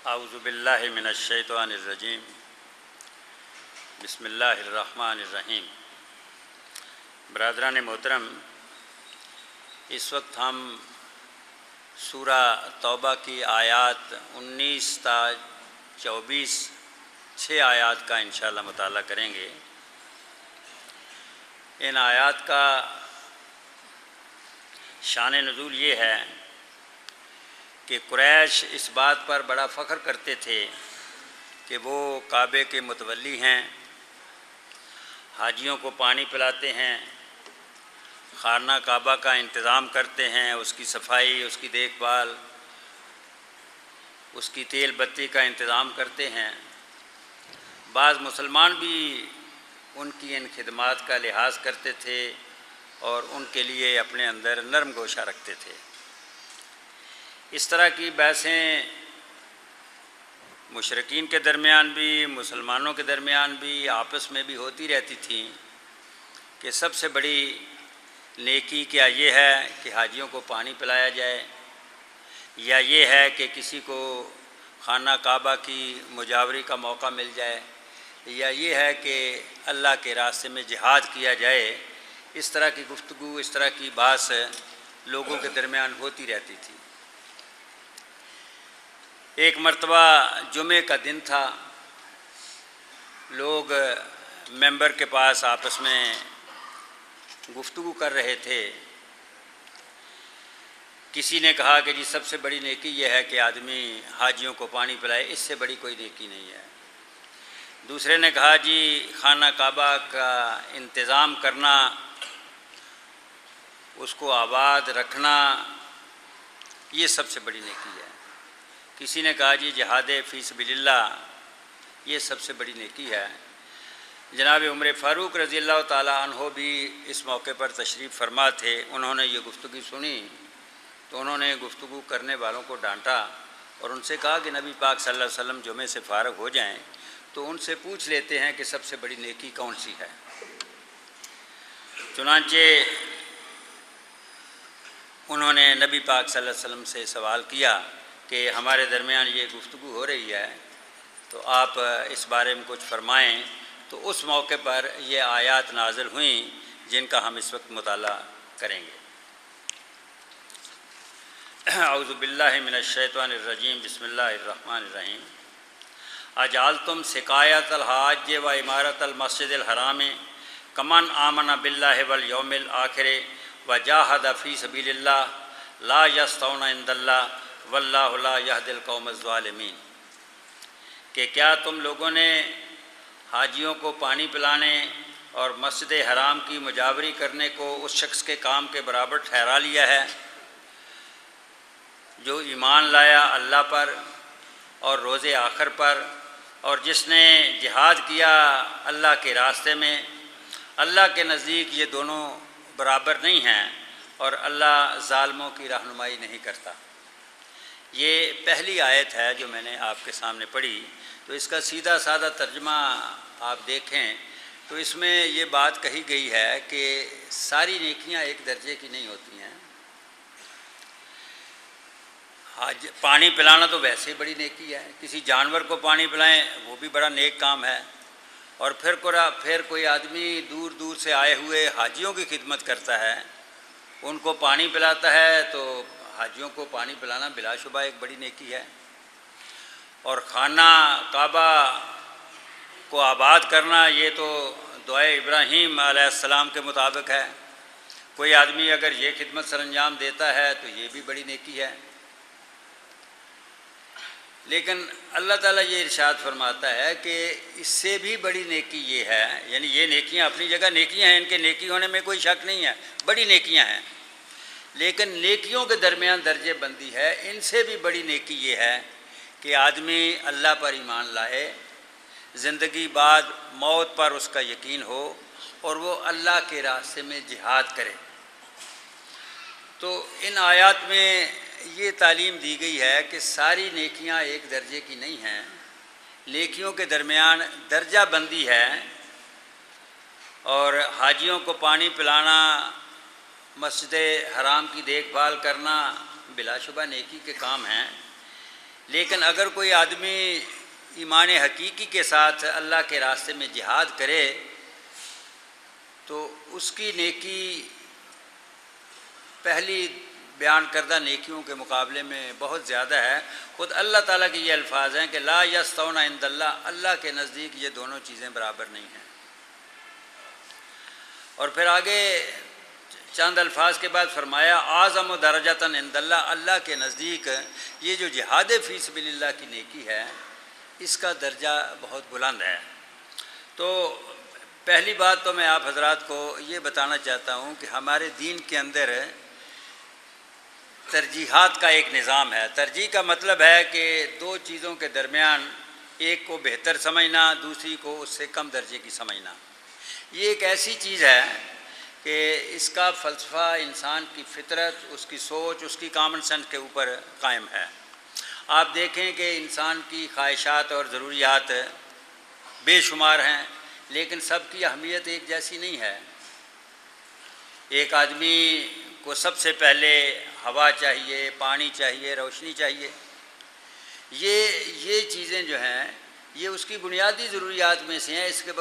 اعوذ باللہ من الشیطان الرجیم بسم اللہ الرحمن الرحیم۔ برادران محترم، اس وقت ہم سورہ توبہ کی آیات 19 تا 24 6 آیات کا انشاءاللہ مطالعہ کریں گے۔ ان آیات کا شان نزول یہ ہے کہ قریش اس بات پر بڑا فخر کرتے تھے کہ وہ کعبے کے متولی ہیں، حاجیوں کو پانی پلاتے ہیں، خانہ کعبہ کا انتظام کرتے ہیں، اس کی صفائی، اس کی دیکھ بھال، اس کی تیل بتی کا انتظام کرتے ہیں۔ بعض مسلمان بھی ان کی ان خدمات کا لحاظ کرتے تھے اور ان کے لیے اپنے اندر نرم گوشہ رکھتے تھے۔ اس طرح کی بحثیں مشرکین کے درمیان بھی، مسلمانوں کے درمیان بھی، آپس میں بھی ہوتی رہتی تھیں کہ سب سے بڑی نیکی کیا یہ ہے کہ حاجیوں کو پانی پلایا جائے، یا یہ ہے کہ کسی کو خانہ کعبہ کی مجاوری کا موقع مل جائے، یا یہ ہے کہ اللہ کے راستے میں جہاد کیا جائے۔ اس طرح کی گفتگو، اس طرح کی بحث لوگوں کے درمیان ہوتی رہتی تھی۔ ایک مرتبہ جمعے کا دن تھا، لوگ ممبر کے پاس آپس میں گفتگو کر رہے تھے۔ کسی نے کہا کہ جی سب سے بڑی نیکی یہ ہے کہ آدمی حاجیوں کو پانی پلائے، اس سے بڑی کوئی نیکی نہیں ہے۔ دوسرے نے کہا جی خانہ کعبہ کا انتظام کرنا، اس کو آباد رکھنا، یہ سب سے بڑی نیکی ہے۔ کسی نے کہا جی جہاد فی سبیل اللہ، یہ سب سے بڑی نیکی ہے۔ جناب عمر فاروق رضی اللہ تعالیٰ عنہ بھی اس موقع پر تشریف فرما تھے۔ انہوں نے یہ گفتگو سنی تو انہوں نے گفتگو کرنے والوں کو ڈانٹا اور ان سے کہا کہ نبی پاک صلی اللہ علیہ وسلم جمعے سے فارغ ہو جائیں تو ان سے پوچھ لیتے ہیں کہ سب سے بڑی نیکی کون سی ہے۔ چنانچہ انہوں نے نبی پاک صلی اللہ علیہ وسلم سے سوال کیا کہ ہمارے درمیان یہ گفتگو ہو رہی ہے تو آپ اس بارے میں کچھ فرمائیں۔ تو اس موقع پر یہ آیات نازل ہوئیں جن کا ہم اس وقت مطالعہ کریں گے۔ اعوذ باللہ من الشیطان الرجیم بسم اللہ الرحمن الرحیم۔ اجعلتم سقایۃ الحاج و عمارۃ المسجد الحرام کمن آمن باللہ والیوم الآخر وجاہد فی سبیل اللہ لا یستوون عند اللہ واللہ لا یہدی القوم الظالمین۔ کہ کیا تم لوگوں نے حاجیوں کو پانی پلانے اور مسجد حرام کی مجاوری کرنے کو اس شخص کے کام کے برابر ٹھہرا لیا ہے جو ایمان لایا اللہ پر اور روز آخر پر، اور جس نے جہاد کیا اللہ کے راستے میں؟ اللہ کے نزدیک یہ دونوں برابر نہیں ہیں اور اللہ ظالموں کی رہنمائی نہیں کرتا۔ یہ پہلی آیت ہے جو میں نے آپ کے سامنے پڑھی۔ تو اس کا سیدھا سادہ ترجمہ آپ دیکھیں تو اس میں یہ بات کہی گئی ہے کہ ساری نیکیاں ایک درجے کی نہیں ہوتی ہیں۔ پانی پلانا تو ویسے ہی بڑی نیکی ہے، کسی جانور کو پانی پلائیں وہ بھی بڑا نیک کام ہے، اور پھر کوئی آدمی دور دور سے آئے ہوئے حاجیوں کی خدمت کرتا ہے، ان کو پانی پلاتا ہے، تو حاجیوں کو پانی پلانا بلا شبہ ایک بڑی نیکی ہے۔ اور خانہ کعبہ کو آباد کرنا یہ تو دعائے ابراہیم علیہ السلام کے مطابق ہے۔ کوئی آدمی اگر یہ خدمت سر انجام دیتا ہے تو یہ بھی بڑی نیکی ہے۔ لیکن اللہ تعالیٰ یہ ارشاد فرماتا ہے کہ اس سے بھی بڑی نیکی یہ ہے، یعنی یہ نیکیاں اپنی جگہ نیکیاں ہیں، ان کے نیکی ہونے میں کوئی شک نہیں ہے، بڑی نیکیاں ہیں، لیکن نیکیوں کے درمیان درجے بندی ہے۔ ان سے بھی بڑی نیکی یہ ہے کہ آدمی اللہ پر ایمان لائے، زندگی بعد موت پر اس کا یقین ہو اور وہ اللہ کے راستے میں جہاد کرے۔ تو ان آیات میں یہ تعلیم دی گئی ہے کہ ساری نیکیاں ایک درجے کی نہیں ہیں، نیکیوں کے درمیان درجہ بندی ہے، اور حاجیوں کو پانی پلانا، مسجد حرام کی دیکھ بھال کرنا بلا شبہ نیکی کے کام ہیں، لیکن اگر کوئی آدمی ایمان حقیقی کے ساتھ اللہ کے راستے میں جہاد کرے تو اس کی نیکی پہلی بیان کردہ نیکیوں کے مقابلے میں بہت زیادہ ہے۔ خود اللہ تعالیٰ کے یہ الفاظ ہیں کہ لا یستوون عند اللہ، اللہ کے نزدیک یہ دونوں چیزیں برابر نہیں ہیں۔ اور پھر آگے چند الفاظ کے بعد فرمایا اعظم درجۃ عند اللہ، اللہ کے نزدیک یہ جو جہاد فی سبیل اللہ کی نیکی ہے اس کا درجہ بہت بلند ہے۔ تو پہلی بات تو میں آپ حضرات کو یہ بتانا چاہتا ہوں کہ ہمارے دین کے اندر ترجیحات کا ایک نظام ہے۔ ترجیح کا مطلب ہے کہ دو چیزوں کے درمیان ایک کو بہتر سمجھنا، دوسری کو اس سے کم درجے کی سمجھنا۔ یہ ایک ایسی چیز ہے کہ اس کا فلسفہ انسان کی فطرت، اس کی سوچ، اس کی کامن سینس کے اوپر قائم ہے۔ آپ دیکھیں کہ انسان کی خواہشات اور ضروریات بے شمار ہیں، لیکن سب کی اہمیت ایک جیسی نہیں ہے۔ ایک آدمی کو سب سے پہلے ہوا چاہیے، پانی چاہیے، روشنی چاہیے۔ یہ چیزیں جو ہیں یہ اس کی بنیادی ضروریات میں سے ہیں۔ اس کے بغیر